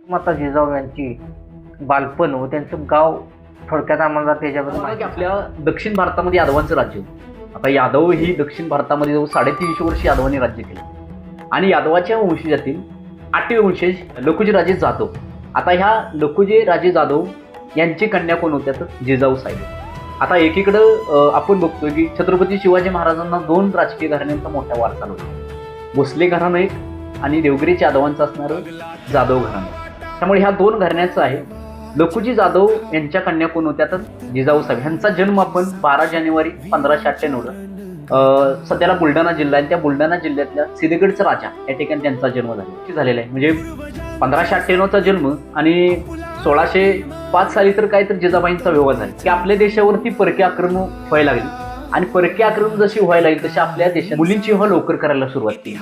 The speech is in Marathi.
माता जिजाऊ यांची बालपण व त्यांचं गाव थोडक्यात आम्हाला त्याच्याबद्दल की आपल्या दक्षिण भारतामध्ये यादवांचं राज्य होतं. आता यादव ही दक्षिण भारतामध्ये जवळ 350 वर्ष यादवांनी राज्य केलं आणि यादवाच्या वंशजातील 8वे वंशज लकुजी राजे जाधव. आता ह्या लकुजी राजे जाधव यांची कन्या कोण होत्या तर जिजाऊ साहेब. आता एकीकडं आपण बघतोय की छत्रपती शिवाजी महाराजांना 2 राजकीय घराण्यांचा मोठा वारसा होता. भोसले घराणं एक आणि देवगिरीचे यादवांचं असणारं जाधव घराणं. त्यामुळे ह्या 2 घराण्याचं आहे. लकुजी जाधव यांच्या कन्या कोण होत्या तर जिजाऊ साहेब. ह्यांचा जन्म आपण 12 जानेवारी 1598 सध्याला बुलढाणा जिल्हा आहे. त्या बुलढाणा जिल्ह्यातल्या सिद्धगडचा राजा या ठिकाणी त्यांचा जन्म झालेला आहे. म्हणजे 1598चा जन्म आणि 1605 साली तर काय तर जिजाबाईंचा विवाह झाला की आपल्या देशावरती परकीय आक्रमण व्हायला लागली आणि परकीय आक्रमण जशी व्हायला लागली तशी आपल्या देशात मुलींची विवाह लवकर करायला सुरुवात केली.